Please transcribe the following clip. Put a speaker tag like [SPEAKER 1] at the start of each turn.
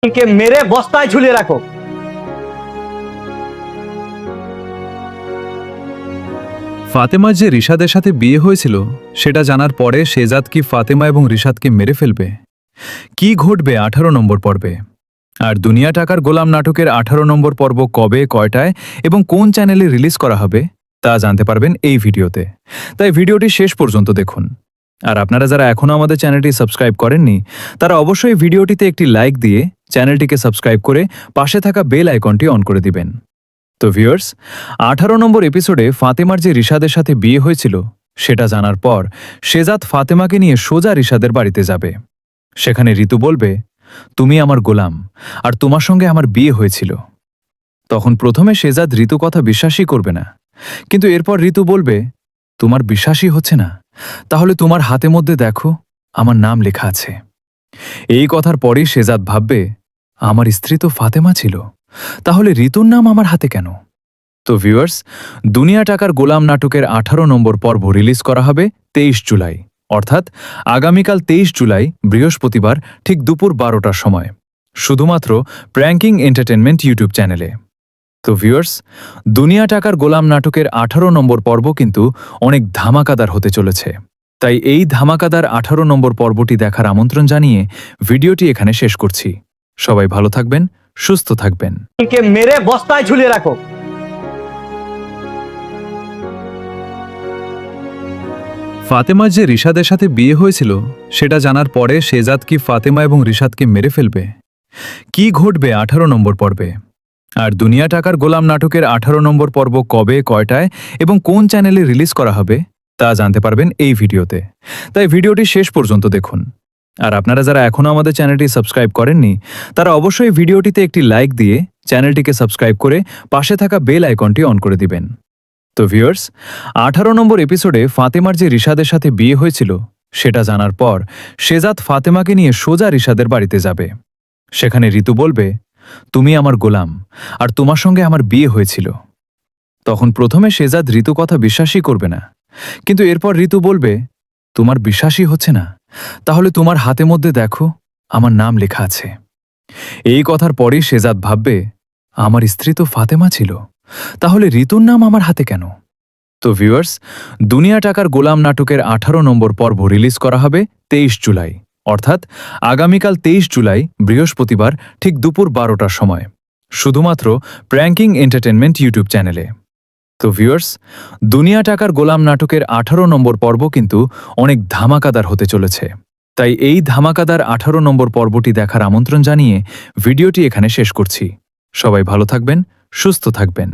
[SPEAKER 1] কে মেরে বস্তায় ঝুলিয়ে রাখো।
[SPEAKER 2] ফাতেমার যে রিশাদের সাথে বিয়ে হয়েছিল সেটা জানার পরে শেজাদ কি ফাতেমা এবং রিশাদকে মেরে ফেলবে? কি ঘটবে 18 নম্বর পর্বে? আর দুনিয়া টাকার গোলাম নাটকের 18 নম্বর পর্ব কবে, কয়টায় এবং কোন চ্যানেলে রিলিজ করা হবে তা জানতে পারবেন এই ভিডিওতে। তাই ভিডিওটি শেষ পর্যন্ত দেখুন। আর আপনারা যারা এখনও আমাদের চ্যানেলটি সাবস্ক্রাইব করেননি তারা অবশ্যই ভিডিওটিতে একটি লাইক দিয়ে চ্যানেলটিকে সাবস্ক্রাইব করে পাশে থাকা বেল আইকনটি অন করে দিবেন। তো ভিউয়ার্স, 18 নম্বর এপিসোডে ফাতেমার যে রিশাদের সাথে বিয়ে হয়েছিল সেটা জানার পর শেজাদ ফাতেমাকে নিয়ে সোজা রিশাদের বাড়িতে যাবে। সেখানে ঋতু বলবে, তুমি আমার গোলাম আর তোমার সঙ্গে আমার বিয়ে হয়েছিল। তখন প্রথমে শেজাদ ঋতু কথা বিশ্বাসই করবে না, কিন্তু এরপর ঋতু বলবে, তোমার বিশ্বাসই হচ্ছে না? তাহলে তোমার হাতে মধ্যে দেখো, আমার নাম লেখা আছে। এই কথার পরেই শেজাদ ভাববে, আমার স্ত্রী তো ফাতেমা ছিল, তাহলে ঋতুর নাম আমার হাতে কেন? তো ভিউয়ার্স, দুনিয়া টাকার গোলাম নাটকের 18 নম্বর পর্ব রিলিজ করা হবে 23 জুলাই, অর্থাৎ আগামীকাল 23 জুলাই বৃহস্পতিবার ঠিক দুপুর 12টার সময়, শুধুমাত্র প্র্যাঙ্কিং এন্টারটেনমেন্ট ইউটিউব চ্যানেলে। তো ভিউয়ার্স, দুনিয়া টাকার গোলাম নাটকের 18 নম্বর পর্ব কিন্তু অনেক ধামাকাদার হতে চলেছে। তাই এই ধামাকাদার 18 নম্বর পর্বটি দেখার আমন্ত্রণ জানিয়ে ভিডিওটি এখানে শেষ করছি। সবাই ভালো থাকবেন, সুস্থ থাকবেন।
[SPEAKER 1] কে মেরে বস্তায় ঝুলিয়ে রাখো।
[SPEAKER 2] ফাতেমার যে রিশাদের সাথে বিয়ে হয়েছিল সেটা জানার পরে শেজাদ কি ফাতেমা এবং রিশাদকে মেরে ফেলবে? কি ঘটবে 18 নম্বর পর্বে? আর দুনিয়া টাকার গোলাম নাটকের 18 নম্বর পর্ব কবে, কয়টায় এবং কোন চ্যানেলে রিলিজ করা হবে তা জানতে পারবেন এই ভিডিওতে। তাই ভিডিওটি শেষ পর্যন্ত দেখুন। আর আপনারা যারা এখনও আমাদের চ্যানেলটি সাবস্ক্রাইব করেননি তারা অবশ্যই ভিডিওটিতে একটি লাইক দিয়ে চ্যানেলটিকে সাবস্ক্রাইব করে পাশে থাকা বেল আইকনটি অন করে দিবেন। তো ভিউয়ার্স, 18 নম্বর এপিসোডে ফাতেমার যে রিশাদের সাথে বিয়ে হয়েছিল সেটা জানার পর শেজাদ ফাতেমাকে নিয়ে সোজা রিশাদের বাড়িতে যাবে। সেখানে ঋতু বলবে, তুমি আমার গোলাম আর তোমার সঙ্গে আমার বিয়ে হয়েছিল। তখন প্রথমে শেজাদ ঋতু কথা বিশ্বাসই করবে না, কিন্তু এরপর ঋতু বলবে, তোমার বিশ্বাসই হচ্ছে না? তাহলে তোমার হাতে মধ্যে দেখো, আমার নাম লেখা আছে। এই কথার পরেই শেজাদ ভাববে, আমার স্ত্রী তো ফাতেমা ছিল, তাহলে ঋতুর নাম আমার হাতে কেন? তো ভিউয়ার্স, দুনিয়া টাকার গোলাম নাটকের 18 নম্বর পর্ব রিলিজ করা হবে 23 জুলাই, অর্থাৎ আগামীকাল 23 জুলাই বৃহস্পতিবার ঠিক দুপুর 12টার সময়, শুধুমাত্র প্র্যাঙ্কিং এন্টারটেনমেন্ট ইউটিউব চ্যানেলে। তো ভিউয়ার্স, দুনিয়া টাকার গোলাম নাটকের 18 নম্বর পর্ব কিন্তু অনেক ধামাকাদার হতে চলেছে। তাই এই ধামাকাদার 18 নম্বর পর্বটি দেখার আমন্ত্রণ জানিয়ে ভিডিওটি এখানে শেষ করছি। সবাই ভালো থাকবেন, সুস্থ থাকবেন।